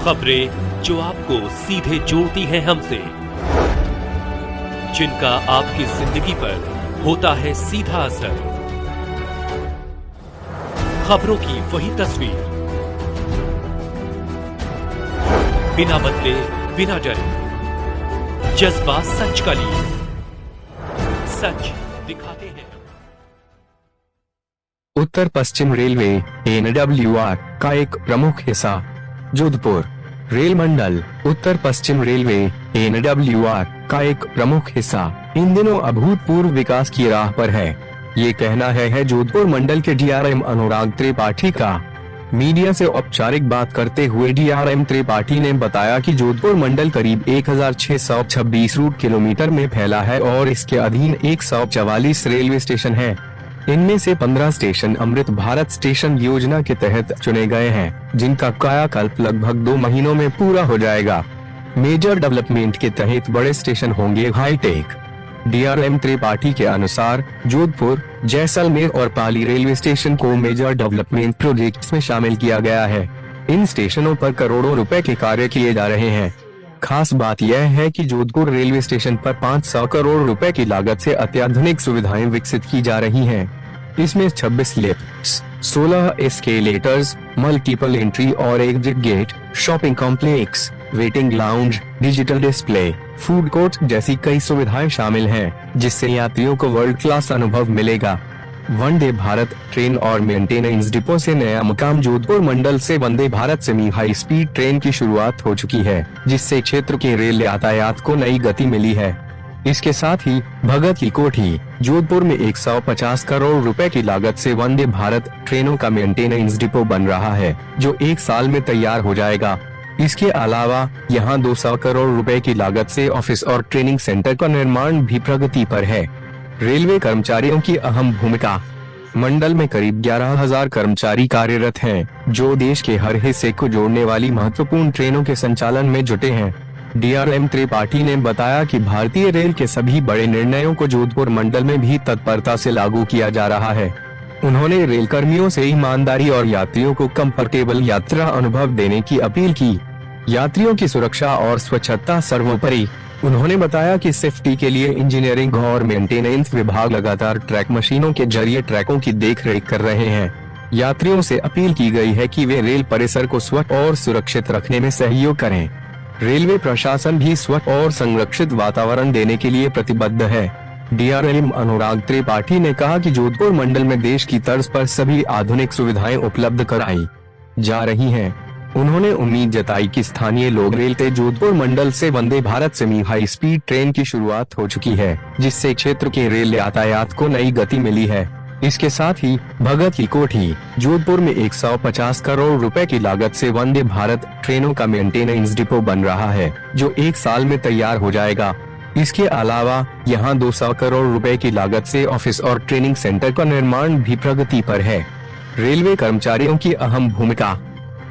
खबरें जो आपको सीधे जोड़ती हैं हमसे, जिनका आपकी जिंदगी पर होता है सीधा असर। खबरों की वही तस्वीर, बिना बदले बिना डरे, जज्बा सच का लिए, सच दिखाते हैं। उत्तर पश्चिम रेलवे (NWR) का एक प्रमुख हिस्सा जोधपुर रेल मंडल। उत्तर पश्चिम रेलवे (NWR) का एक प्रमुख हिस्सा इन दिनों अभूतपूर्व विकास की राह पर है। ये कहना है जोधपुर मंडल के DRM अनुराग त्रिपाठी का। मीडिया से औपचारिक बात करते हुए DRM त्रिपाठी ने बताया कि जोधपुर मंडल करीब 1626 रूट किलोमीटर में फैला है और इसके अधीन 144 रेलवे स्टेशन हैं। इनमें से 15 स्टेशन अमृत भारत स्टेशन योजना के तहत चुने गए हैं, जिनका कायाकल्प लगभग 2 महीनों में पूरा हो जाएगा। मेजर डेवलपमेंट के तहत बड़े स्टेशन होंगे हाईटेक। DRM त्रिपाठी के अनुसार जोधपुर, जैसलमेर और पाली रेलवे स्टेशन को मेजर डेवलपमेंट प्रोजेक्ट्स में शामिल किया गया है। इन स्टेशनों पर करोड़ों रुपए के कार्य किए जा रहे हैं। खास बात यह है कि जोधपुर रेलवे स्टेशन पर 500 करोड़ रुपए की लागत से अत्याधुनिक सुविधाएं विकसित की जा रही हैं। इसमें 26 लिफ्ट्स, 16 एस्केलेटर्स, मल्टीपल एंट्री और exit gate, shopping complex, waiting lounge, digital display, food court जैसी कई सुविधाएं शामिल हैं, जिससे यात्रियों को वर्ल्ड क्लास अनुभव मिलेगा। वंदे भारत ट्रेन और मेंटेनेंस डिपो से नया मुकाम जोधपुर मंडल से Vande Bharat semi high speed train की शुरुआत हो चुकी है, जिससे क्षेत्र के रेल यातायात को नई गति मिली है। इसके साथ ही भगत की कोठी जोधपुर में 150 करोड़ रुपए की लागत से वंदे भारत ट्रेनों का मेंटेनेंस डिपो बन रहा है, जो 1 साल में तैयार हो जाएगा। इसके अलावा यहां 200 करोड़ रुपए की लागत से ऑफिस और ट्रेनिंग सेंटर का निर्माण भी प्रगति पर है। रेलवे कर्मचारियों की अहम भूमिका। मंडल में करीब 11,000 कर्मचारी कार्यरत हैं, जो देश के हर हिस्से को जोड़ने वाली महत्वपूर्ण ट्रेनों के संचालन में जुटे हैं। DRM त्रिपाठी ने बताया कि भारतीय रेल के सभी बड़े निर्णयों को जोधपुर मंडल में भी तत्परता से लागू किया जा रहा है। उन्होंने रेल कर्मियों से ईमानदारी और यात्रियों को कंफर्टेबल यात्रा अनुभव देने की अपील की। यात्रियों की सुरक्षा और स्वच्छता सर्वोपरि। उन्होंने बताया कि सेफ्टी के लिए इंजीनियरिंग और मेंटेनेंस विभाग लगातार ट्रैक मशीनों के जरिए ट्रैकों की देखरेख कर रहे हैं। यात्रियों से अपील की गई है कि वे रेल परिसर को स्वच्छ और सुरक्षित रखने में सहयोग करें। रेलवे प्रशासन भी स्वच्छ और संरक्षित वातावरण देने के लिए प्रतिबद्ध है। DRM अनुराग त्रिपाठी ने कहा कि जोधपुर मंडल में देश की तर्ज पर सभी आधुनिक सुविधाएं उपलब्ध कराई जा रही हैं। उन्होंने उम्मीद जताई कि स्थानीय लोग रेल से जोधपुर मंडल से Vande Bharat semi high speed train की शुरुआत हो चुकी है, जिससे क्षेत्र के रेल यातायात को नई गति मिली है। इसके साथ ही भगत की कोठी जोधपुर में 150 करोड़ रुपए की लागत से वंदे भारत ट्रेनों का मेंटेनेंस डिपो बन रहा है, जो 1 साल में तैयार हो जाएगा। इसके अलावा यहां 200 करोड़ रुपए की लागत से ऑफिस और ट्रेनिंग सेंटर का निर्माण भी प्रगति पर है। रेलवे कर्मचारियों की अहम भूमिका।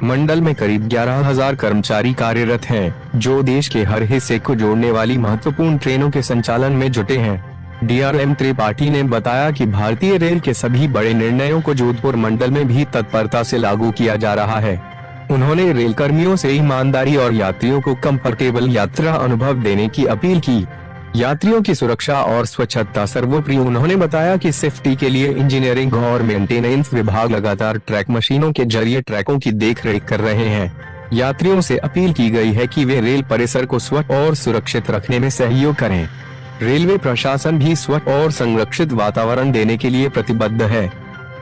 मंडल में करीब 11,000 कर्मचारी कार्यरत हैं, जो देश के हर हिस्से को जोड़ने वाली महत्वपूर्ण ट्रेनों के संचालन में जुटे हैं। DRM त्रिपाठी ने बताया कि भारतीय रेल के सभी बड़े निर्णयों को जोधपुर मंडल में भी तत्परता से लागू किया जा रहा है। उन्होंने रेल कर्मियों से ईमानदारी और यात्रियों को कंफर्टेबल यात्रा अनुभव देने की अपील की। यात्रियों की सुरक्षा और स्वच्छता सर्वोपरि। उन्होंने बताया कि सेफ्टी के लिए इंजीनियरिंग और मेंटेनेंस विभाग लगातार ट्रैक मशीनों के जरिए ट्रैकों की देखरेख कर रहे हैं। यात्रियों से अपील की गई है कि वे रेल परिसर को स्वच्छ और सुरक्षित रखने में सहयोग करें। रेलवे प्रशासन भी स्वच्छ और संरक्षित वातावरण देने के लिए प्रतिबद्ध है।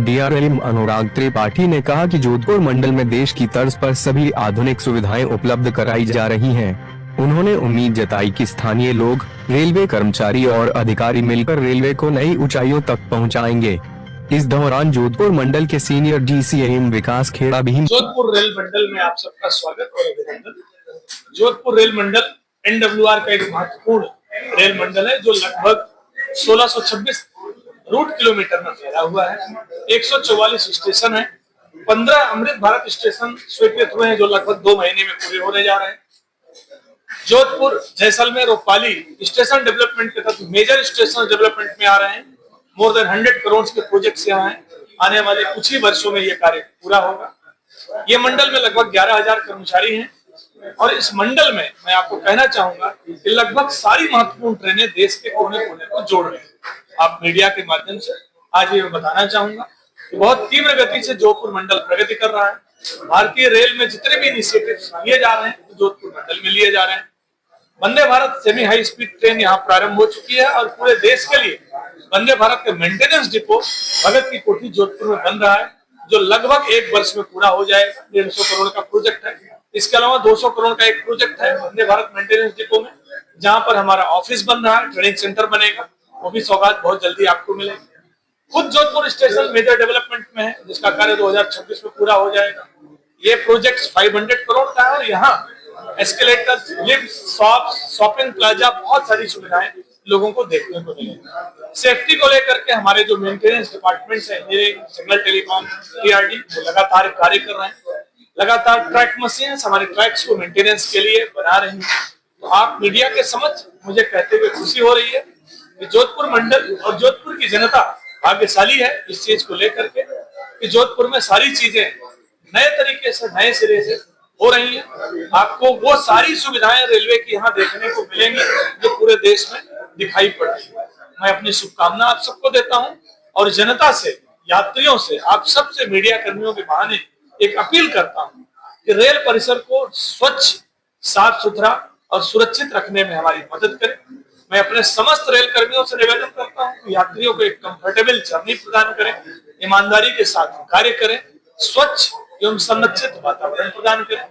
DRM अनुराग त्रिपाठी ने कहा कि जोधपुर मंडल में देश की तर्ज पर सभी आधुनिक सुविधाएं उपलब्ध कराई जा रही हैं। उन्होंने उम्मीद जताई कि स्थानीय लोग, रेलवे कर्मचारी और अधिकारी मिलकर रेलवे को नई ऊंचाइयों तक पहुंचाएंगे। इस दौरान जोधपुर मंडल के सीनियर DCM विकास खेड़ा भी। जोधपुर रेल मंडल में आप सबका स्वागत और अभिनंदन। जोधपुर रेल मंडल NWR का एक महत्वपूर्ण रेल मंडल है, जो लगभग 1626 रूट किलोमीटर में फैला हुआ है। 144 स्टेशन है, 15 अमृत भारत स्टेशन स्वीकृत हुए हैं, जो लगभग 2 महीने में पूरे होने जा रहे हैं। जोधपुर, जैसलमेर और पाली स्टेशन डेवलपमेंट के तहत मेजर स्टेशन डेवलपमेंट में आ रहे हैं। मोर देन 100 करोड़ के प्रोजेक्ट्स यहाँ हैं। आने वाले कुछ ही वर्षों में ये कार्य पूरा होगा। ये मंडल में लगभग 11,000 कर्मचारी हैं। और इस मंडल में मैं आपको कहना चाहूंगा कि लगभग सारी महत्वपूर्ण ट्रेनें देश के कोने कोने को जोड़ रही हैं। आप मीडिया के माध्यम से आज ये मैं बताना चाहूंगा कि बहुत तीव्र गति से जोधपुर मंडल प्रगति कर रहा है। भारतीय रेल में जितने भी इनिशिएटिव लिए जा रहे हैं जोधपुर मंडल में लिए जा रहे हैं। Vande Bharat semi high speed train यहाँ प्रारंभ हो चुकी है और पूरे देश के लिए वंदे भारत का मेंटेनेंस डिपो भगत की कोठी जोधपुर में बन रहा है, जो लगभग 1 वर्ष में पूरा हो जाएगा। 150 करोड़ का प्रोजेक्ट है। इसके अलावा 200 करोड़ का एक प्रोजेक्ट है वंदे भारत मेंटेनेंस डिपो में, जहां पर हमारा ऑफिस बन रहा है, ट्रेनिंग सेंटर बनेगा। वो भी सौगात बहुत जल्दी आपको मिलेगी। खुद जोधपुर स्टेशन मेजर डेवलपमेंट में है, जिसका कार्य 2026 में पूरा हो जाएगा। ये प्रोजेक्ट 500 करोड़ का है और यहाँ एस्केलेटर्स, लिफ्ट, शॉपिंग प्लाजा, बहुत सारी सुविधाएं लोगों को देखने को मिलेगी। सेफ्टी को लेकर के हमारे जो मेंटेनेंस डिपार्टमेंट्स है, इंजीनियरिंग, सिग्नल, टेलीकॉम, टीआरडी, वो लगातार कार्य कर रहे हैं। लगातार ट्रैक मशीन हमारे ट्रैक्स को मेंटेनेंस के लिए बना रही है। तो आप मीडिया के समक्ष मुझे कहते हुए खुशी हो रही है कि जोधपुर मंडल और जोधपुर की जनता भाग्यशाली है इस चीज को लेकर के कि जोधपुर में सारी चीजें नए तरीके से, नए सिरे से हो रही हैं। आपको वो सारी सुविधाएं रेलवे की यहाँ देखने को मिलेंगी जो पूरे देश में दिखाई पड़ रही है। मैं अपनी शुभकामना आप सबको देता हूँ और जनता से, यात्रियों से, आप सबसे मीडिया कर्मियों के बहाने एक अपील करता हूँ कि रेल परिसर को स्वच्छ, साफ सुथरा और सुरक्षित रखने में हमारी मदद करें। मैं अपने समस्त रेल कर्मियों से निवेदन करता हूँ कि यात्रियों को एक कंफर्टेबल जर्नी प्रदान करें, ईमानदारी के साथ कार्य करें, स्वच्छ एवं संरक्षित वातावरण प्रदान करें।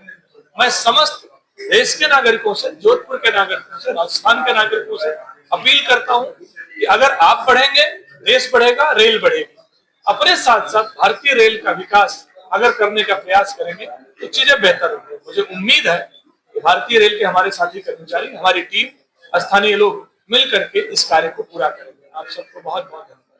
मैं समस्त देश के नागरिकों से, जोधपुर के नागरिकों से, राजस्थान के नागरिकों से अपील करता हूँ कि अगर आप बढ़ेंगे, देश बढ़ेगा, रेल बढ़ेगी। अपने साथ साथ भारतीय रेल का विकास अगर करने का प्रयास करेंगे तो चीजें बेहतर होंगी। मुझे उम्मीद है कि भारतीय रेल के हमारे साथी कर्मचारी, हमारी टीम, स्थानीय लोग मिल करके इस कार्य को पूरा करेंगे। आप सबको बहुत बहुत धन्यवाद।